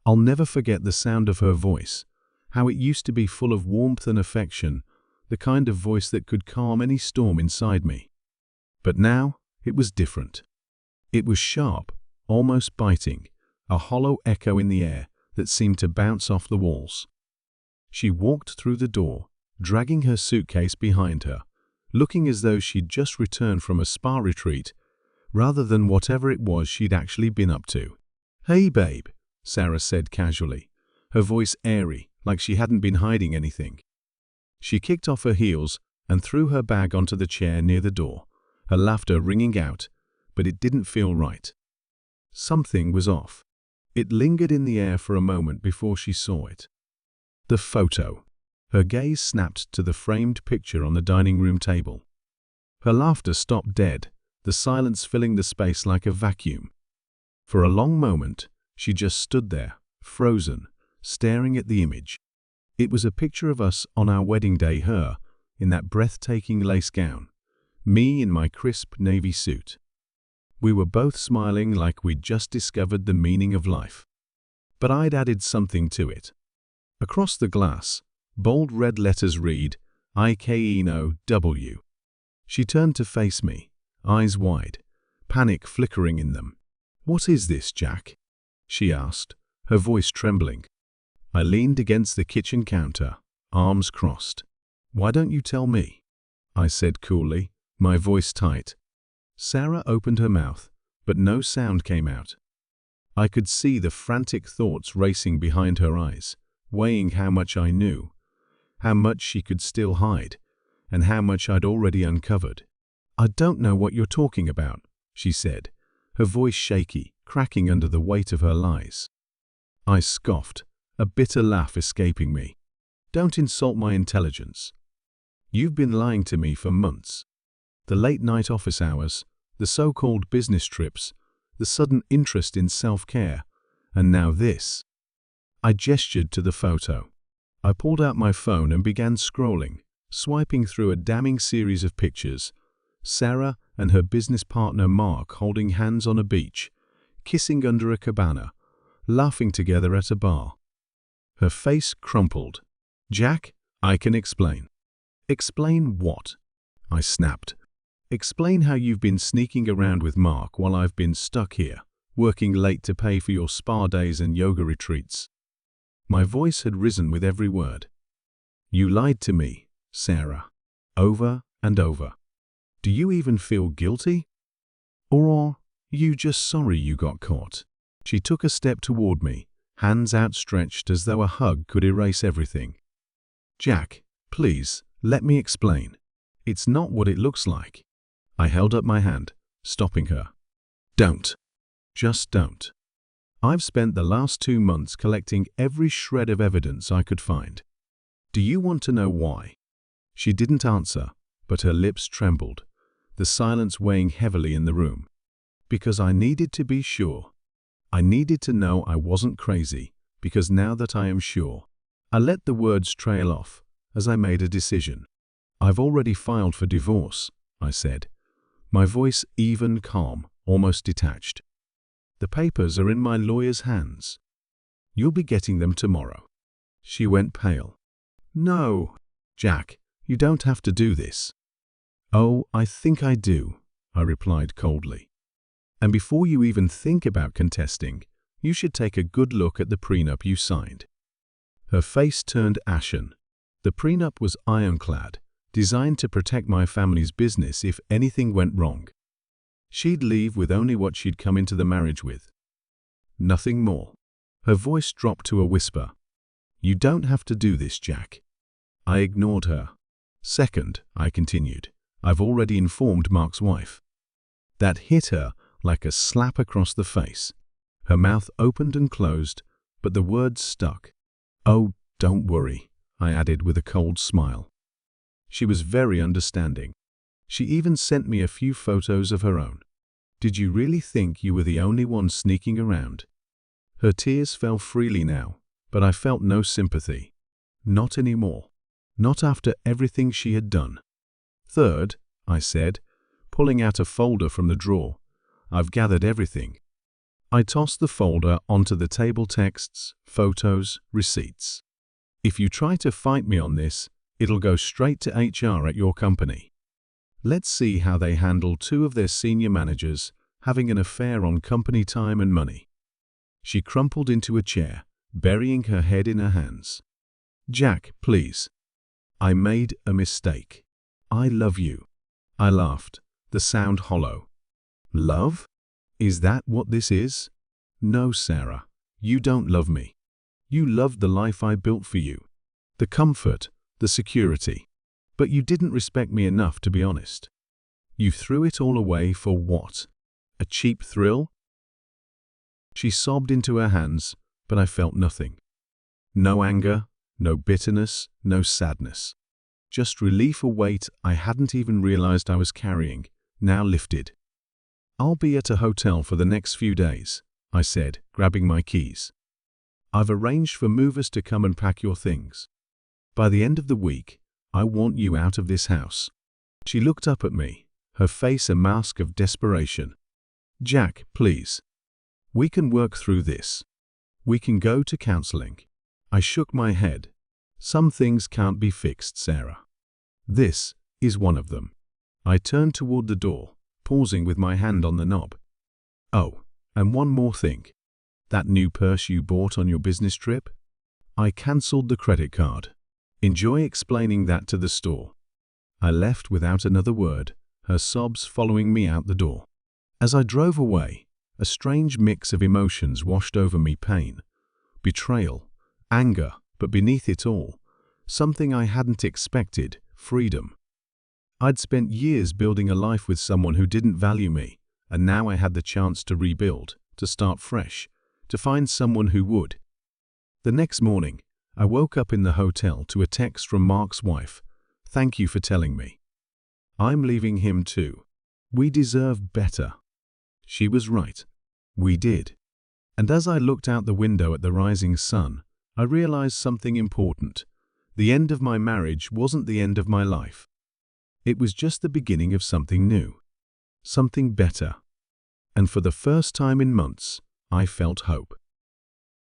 I'll never forget the sound of her voice, how it used to be full of warmth and affection, the kind of voice that could calm any storm inside me. But now, it was different. It was sharp, almost biting, a hollow echo in the air that seemed to bounce off the walls. She walked through the door, dragging her suitcase behind her, looking as though she'd just returned from a spa retreat, rather than whatever it was she'd actually been up to. "Hey, babe," Sarah said casually, her voice airy, like she hadn't been hiding anything. She kicked off her heels and threw her bag onto the chair near the door, her laughter ringing out, but it didn't feel right. Something was off. It lingered in the air for a moment before she saw it. The photo. Her gaze snapped to the framed picture on the dining room table. Her laughter stopped dead, the silence filling the space like a vacuum. For a long moment, she just stood there, frozen, staring at the image. It was a picture of us on our wedding day, her, in that breathtaking lace gown, me in my crisp navy suit. We were both smiling like we'd just discovered the meaning of life. But I'd added something to it. Across the glass, bold red letters read, IKENOW. She turned to face me, eyes wide, panic flickering in them. "What is this, Jack?" she asked, her voice trembling. I leaned against the kitchen counter, arms crossed. "Why don't you tell me?" I said coolly, my voice tight. Sarah opened her mouth, but no sound came out. I could see the frantic thoughts racing behind her eyes, weighing how much I knew, how much she could still hide, and how much I'd already uncovered. "I don't know what you're talking about," she said, her voice shaky, cracking under the weight of her lies. I scoffed, a bitter laugh escaping me. "Don't insult my intelligence. You've been lying to me for months. The late-night office hours, the so-called business trips, the sudden interest in self-care, and now this." I gestured to the photo. I pulled out my phone and began scrolling, swiping through a damning series of pictures. Sarah and her business partner Mark holding hands on a beach, kissing under a cabana, laughing together at a bar. Her face crumpled. "Jack, I can explain." "Explain what?" I snapped. "Explain how you've been sneaking around with Mark while I've been stuck here, working late to pay for your spa days and yoga retreats." My voice had risen with every word. "You lied to me, Sarah, over and over. Do you even feel guilty? Or are you just sorry you got caught?" She took a step toward me, hands outstretched as though a hug could erase everything. "Jack, please, let me explain. It's not what it looks like." I held up my hand, stopping her. "Don't. Just don't. I've spent the last 2 months collecting every shred of evidence I could find. Do you want to know why?" She didn't answer, but her lips trembled, the silence weighing heavily in the room. "Because I needed to be sure. I needed to know I wasn't crazy, because now that I am sure." I let the words trail off, as I made a decision. "I've already filed for divorce," I said, my voice even, calm, almost detached. "The papers are in my lawyer's hands. You'll be getting them tomorrow." She went pale. "No, Jack, you don't have to do this." "Oh, I think I do," I replied coldly. "And before you even think about contesting, you should take a good look at the prenup you signed." Her face turned ashen. The prenup was ironclad, designed to protect my family's business if anything went wrong. She'd leave with only what she'd come into the marriage with. Nothing more. Her voice dropped to a whisper. "You don't have to do this, Jack." I ignored her. "Second," I continued, "I've already informed Mark's wife." That hit her like a slap across the face. Her mouth opened and closed, but the words stuck. "Oh, don't worry," I added with a cold smile. She was very understanding. She even sent me a few photos of her own. "Did you really think you were the only one sneaking around?" Her tears fell freely now, but I felt no sympathy. Not anymore. Not after everything she had done. "Third," I said, pulling out a folder from the drawer, "I've gathered everything. I tossed the folder onto the table. Texts, photos, receipts. If you try to fight me on this, it'll go straight to HR at your company. Let's see how they handle two of their senior managers having an affair on company time and money. She crumpled into a chair, burying her head in her hands. Jack, please. I made a mistake. I love you. I laughed, the sound hollow. Love? Is that what this is? No, Sarah, you don't love me. You loved the life I built for you. The comfort, the security. But you didn't respect me enough to be honest. You threw it all away for what? A cheap thrill? She sobbed into her hands, but I felt nothing. No anger, no bitterness, no sadness. Just relief, a weight I hadn't even realized I was carrying, now lifted. I'll be at a hotel for the next few days, I said, grabbing my keys. I've arranged for movers to come and pack your things. By the end of the week, I want you out of this house. She looked up at me, her face a mask of desperation. Jack, please. We can work through this. We can go to counseling. I shook my head. Some things can't be fixed, Sarah. This is one of them. I turned toward the door, pausing with my hand on the knob. Oh, and one more thing. That new purse you bought on your business trip? I cancelled the credit card. Enjoy explaining that to the store. I left without another word, her sobs following me out the door. As I drove away, a strange mix of emotions washed over me: pain, betrayal, anger, but beneath it all, something I hadn't expected: freedom. I'd spent years building a life with someone who didn't value me, and now I had the chance to rebuild, to start fresh, to find someone who would. The next morning, I woke up in the hotel to a text from Mark's wife. Thank you for telling me. I'm leaving him too. We deserve better. She was right. We did. And as I looked out the window at the rising sun, I realized something important. The end of my marriage wasn't the end of my life. It was just the beginning of something new. Something better. And for the first time in months, I felt hope.